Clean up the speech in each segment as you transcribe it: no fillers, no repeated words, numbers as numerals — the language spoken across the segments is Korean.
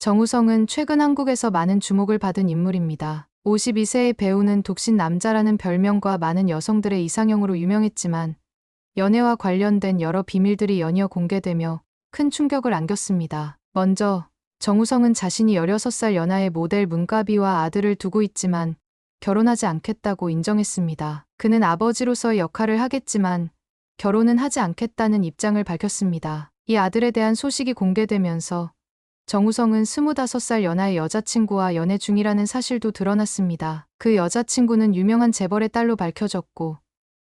정우성은 최근 한국에서 많은 주목을 받은 인물입니다. 52세의 배우는 독신 남자라는 별명과 많은 여성들의 이상형으로 유명했지만 연애와 관련된 여러 비밀들이 연이어 공개되며 큰 충격을 안겼습니다. 먼저 정우성은 자신이 16살 연하의 모델 문가비와 아들을 두고 있지만 결혼하지 않겠다고 인정했습니다. 그는 아버지로서의 역할을 하겠지만 결혼은 하지 않겠다는 입장을 밝혔습니다. 이 아들에 대한 소식이 공개되면서 정우성은 25살 연하의 여자친구와 연애 중이라는 사실도 드러났습니다. 그 여자친구는 유명한 재벌의 딸로 밝혀졌고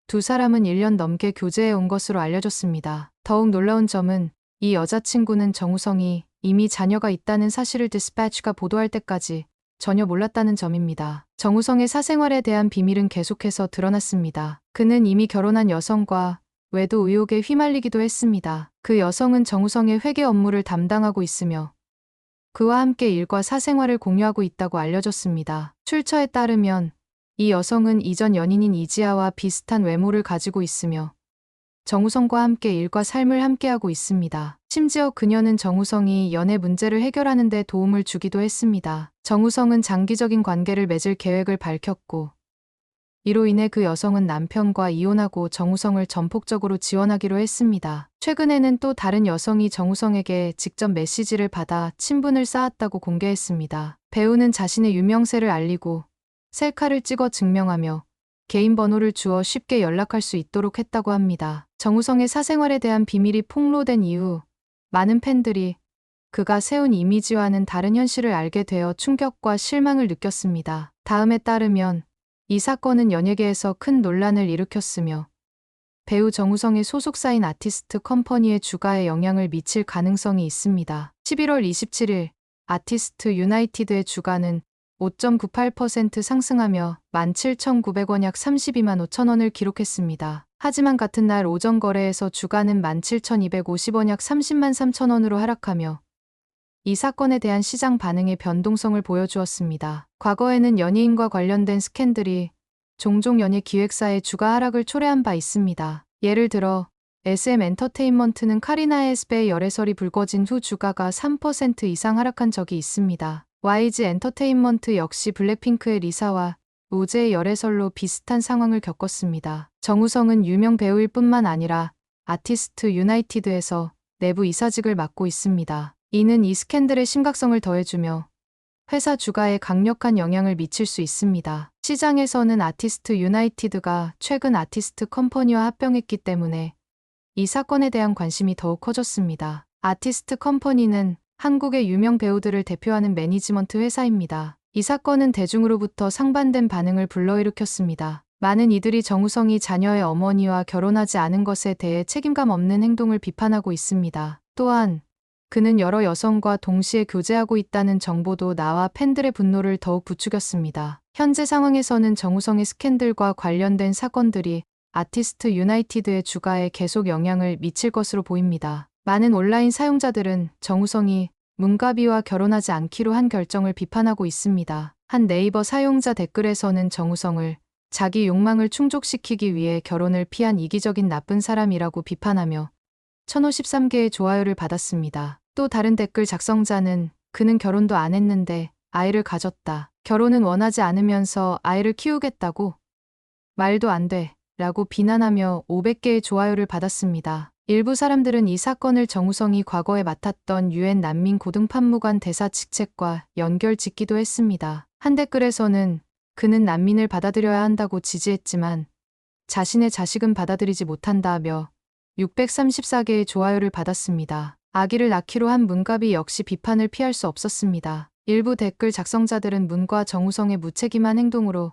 두 사람은 1년 넘게 교제해 온 것으로 알려졌습니다. 더욱 놀라운 점은 이 여자친구는 정우성이 이미 자녀가 있다는 사실을 디스패치가 보도할 때까지 전혀 몰랐다는 점입니다. 정우성의 사생활에 대한 비밀은 계속해서 드러났습니다. 그는 이미 결혼한 여성과 외도 의혹에 휘말리기도 했습니다. 그 여성은 정우성의 회계 업무를 담당하고 있으며 그와 함께 일과 사생활을 공유하고 있다고 알려졌습니다. 출처에 따르면 이 여성은 이전 연인인 이지아와 비슷한 외모를 가지고 있으며 정우성과 함께 일과 삶을 함께하고 있습니다. 심지어 그녀는 정우성이 연애 문제를 해결하는 데 도움을 주기도 했습니다. 정우성은 장기적인 관계를 맺을 계획을 밝혔고 이로 인해 그 여성은 남편과 이혼하고 정우성을 전폭적으로 지원하기로 했습니다. 최근에는 또 다른 여성이 정우성에게 직접 메시지를 받아 친분을 쌓았다고 공개했습니다. 배우는 자신의 유명세를 알리고 셀카를 찍어 증명하며 개인 번호를 주어 쉽게 연락할 수 있도록 했다고 합니다. 정우성의 사생활에 대한 비밀이 폭로된 이후 많은 팬들이 그가 세운 이미지와는 다른 현실을 알게 되어 충격과 실망을 느꼈습니다. 다음에 따르면 이 사건은 연예계에서 큰 논란을 일으켰으며 배우 정우성의 소속사인 아티스트 컴퍼니의 주가에 영향을 미칠 가능성이 있습니다. 11월 27일 아티스트 유나이티드의 주가는 5.98% 상승하며 17,900원 약 32만 5천 원을 기록했습니다. 하지만 같은 날 오전 거래에서 주가는 17,250원 약 30만 3천 원으로 하락하며 이 사건에 대한 시장 반응의 변동성을 보여주었습니다. 과거에는 연예인과 관련된 스캔들이 종종 연예 기획사의 주가 하락을 초래한 바 있습니다. 예를 들어 SM 엔터테인먼트는 카리나 에스베의 열애설이 불거진 후 주가가 3% 이상 하락한 적이 있습니다. YG 엔터테인먼트 역시 블랙핑크의 리사와 우제의 열애설로 비슷한 상황을 겪었습니다. 정우성은 유명 배우일 뿐만 아니라 아티스트 유나이티드에서 내부 이사직을 맡고 있습니다. 이는 이 스캔들의 심각성을 더해주며 회사 주가에 강력한 영향을 미칠 수 있습니다. 시장에서는 아티스트 유나이티드가 최근 아티스트 컴퍼니와 합병했기 때문에 이 사건에 대한 관심이 더욱 커졌습니다. 아티스트 컴퍼니는 한국의 유명 배우들을 대표하는 매니지먼트 회사입니다. 이 사건은 대중으로부터 상반된 반응을 불러일으켰습니다. 많은 이들이 정우성이 자녀의 어머니와 결혼하지 않은 것에 대해 책임감 없는 행동을 비판하고 있습니다. 또한 그는 여러 여성과 동시에 교제하고 있다는 정보도 나와 팬들의 분노를 더욱 부추겼습니다. 현재 상황에서는 정우성의 스캔들과 관련된 사건들이 아티스트 유나이티드의 주가에 계속 영향을 미칠 것으로 보입니다. 많은 온라인 사용자들은 정우성이 문가비와 결혼하지 않기로 한 결정을 비판하고 있습니다. 한 네이버 사용자 댓글에서는 정우성을 자기 욕망을 충족시키기 위해 결혼을 피한 이기적인 나쁜 사람이라고 비판하며 1053개의 좋아요를 받았습니다. 또 다른 댓글 작성자는 그는 결혼도 안 했는데 아이를 가졌다. 결혼은 원하지 않으면서 아이를 키우겠다고? 말도 안 돼. 라고 비난하며 500개의 좋아요를 받았습니다. 일부 사람들은 이 사건을 정우성이 과거에 맡았던 UN 난민 고등판무관 대사 직책과 연결 짓기도 했습니다. 한 댓글에서는 그는 난민을 받아들여야 한다고 지지했지만 자신의 자식은 받아들이지 못한다며 634개의 좋아요를 받았습니다. 아기를 낳기로 한 문가비 역시 비판을 피할 수 없었습니다. 일부 댓글 작성자들은 문과 정우성의 무책임한 행동으로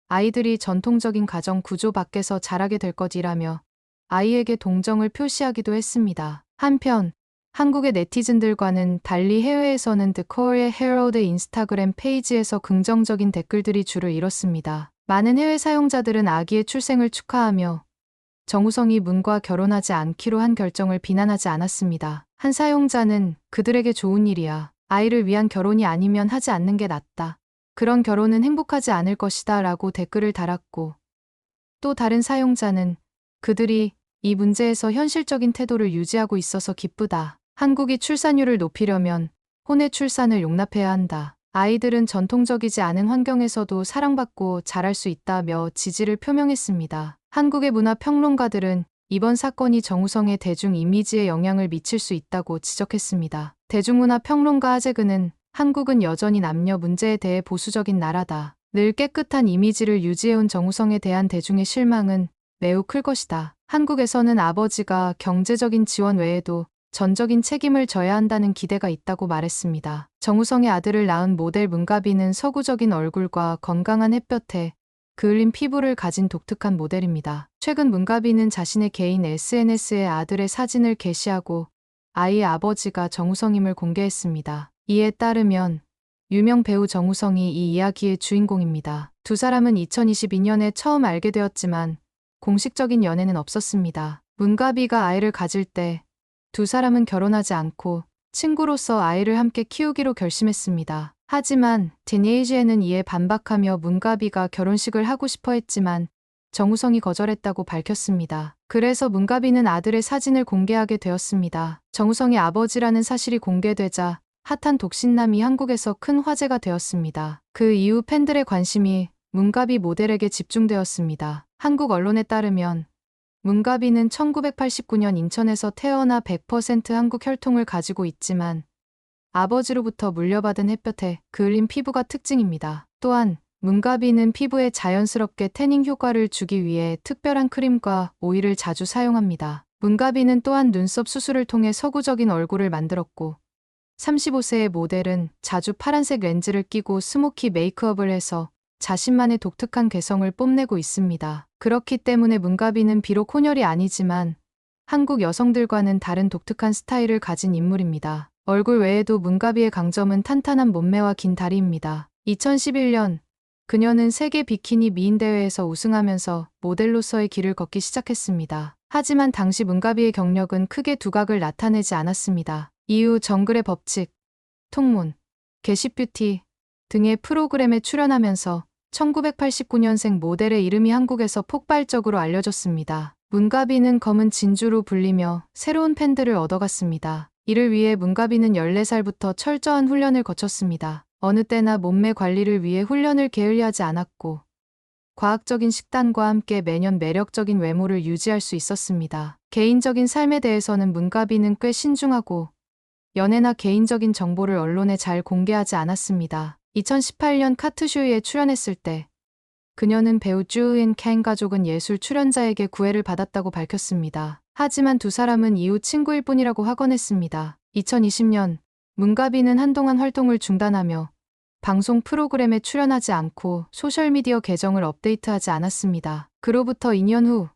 아이들이 전통적인 가정 구조 밖에서 자라게 될 것이라며 아이에게 동정을 표시하기도 했습니다. 한편 한국의 네티즌들과는 달리 해외에서는 The Korea Herald 인스타그램 페이지에서 긍정적인 댓글들이 줄을 이뤘습니다. 많은 해외 사용자들은 아기의 출생을 축하하며 정우성이 문과 결혼하지 않기로 한 결정을 비난하지 않았습니다. 한 사용자는 그들에게 좋은 일이야. 아이를 위한 결혼이 아니면 하지 않는 게 낫다. 그런 결혼은 행복하지 않을 것이다 라고 댓글을 달았고 또 다른 사용자는 그들이 이 문제에서 현실적인 태도를 유지하고 있어서 기쁘다. 한국이 출산율을 높이려면 혼외 출산을 용납해야 한다. 아이들은 전통적이지 않은 환경에서도 사랑받고 자랄 수 있다며 지지를 표명했습니다. 한국의 문화 평론가들은 이번 사건이 정우성의 대중 이미지에 영향을 미칠 수 있다고 지적했습니다. 대중문화 평론가 하재근은 한국은 여전히 남녀 문제에 대해 보수적인 나라다. 늘 깨끗한 이미지를 유지해온 정우성에 대한 대중의 실망은 매우 클 것이다. 한국에서는 아버지가 경제적인 지원 외에도 전적인 책임을 져야 한다는 기대가 있다고 말했습니다. 정우성의 아들을 낳은 모델 문가비는 서구적인 얼굴과 건강한 햇볕에 그을린 피부를 가진 독특한 모델입니다. 최근 문가비는 자신의 개인 SNS에 아들의 사진을 게시하고 아이의 아버지가 정우성임을 공개했습니다. 이에 따르면 유명 배우 정우성이 이 이야기의 주인공입니다. 두 사람은 2022년에 처음 알게 되었지만 공식적인 연애는 없었습니다. 문가비가 아이를 가질 때 두 사람은 결혼하지 않고 친구로서 아이를 함께 키우기로 결심했습니다. 하지만 디니에이지에는 이에 반박하며 문가비가 결혼식을 하고 싶어 했지만 정우성이 거절했다고 밝혔습니다. 그래서 문가비는 아들의 사진을 공개하게 되었습니다. 정우성의 아버지라는 사실이 공개되자 핫한 독신남이 한국에서 큰 화제가 되었습니다. 그 이후 팬들의 관심이 문가비 모델에게 집중되었습니다. 한국 언론에 따르면 문가비는 1989년 인천에서 태어나 100% 한국 혈통을 가지고 있지만 아버지로부터 물려받은 햇볕에 그을린 피부가 특징입니다. 또한 문가비는 피부에 자연스럽게 태닝 효과를 주기 위해 특별한 크림과 오일을 자주 사용합니다. 문가비는 또한 눈썹 수술을 통해 서구적인 얼굴을 만들었고 35세의 모델은 자주 파란색 렌즈를 끼고 스모키 메이크업을 해서 자신만의 독특한 개성을 뽐내고 있습니다. 그렇기 때문에 문가비는 비록 혼혈이 아니지만 한국 여성들과는 다른 독특한 스타일을 가진 인물입니다. 얼굴 외에도 문가비의 강점은 탄탄한 몸매와 긴 다리입니다. 2011년 그녀는 세계 비키니 미인 대회에서 우승하면서 모델로서의 길을 걷기 시작했습니다. 하지만 당시 문가비의 경력은 크게 두각을 나타내지 않았습니다. 이후 정글의 법칙, 통문, 게시뷰티 등의 프로그램에 출연하면서 1989년생 모델의 이름이 한국에서 폭발적으로 알려졌습니다. 문가비는 검은 진주로 불리며 새로운 팬들을 얻어갔습니다. 이를 위해 문가비는 14살부터 철저한 훈련을 거쳤습니다. 어느 때나 몸매 관리를 위해 훈련을 게을리하지 않았고 과학적인 식단과 함께 매년 매력적인 외모를 유지할 수 있었습니다. 개인적인 삶에 대해서는 문가비는 꽤 신중하고 연애나 개인적인 정보를 언론에 잘 공개하지 않았습니다. 2018년 카트쇼에 출연했을 때 그녀는 배우 쭈인 캔 가족은 예술 출연자에게 구애를 받았다고 밝혔습니다. 하지만 두 사람은 이후 친구일 뿐이라고 확언했습니다. 2020년 문가비는 한동안 활동을 중단하며 방송 프로그램에 출연하지 않고 소셜미디어 계정을 업데이트하지 않았습니다. 그로부터 2년 후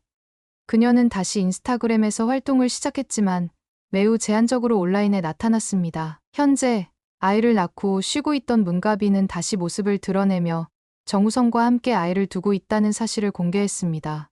그녀는 다시 인스타그램에서 활동을 시작했지만 매우 제한적으로 온라인에 나타났습니다. 현재 아이를 낳고 쉬고 있던 문가비는 다시 모습을 드러내며 정우성과 함께 아이를 두고 있다는 사실을 공개했습니다.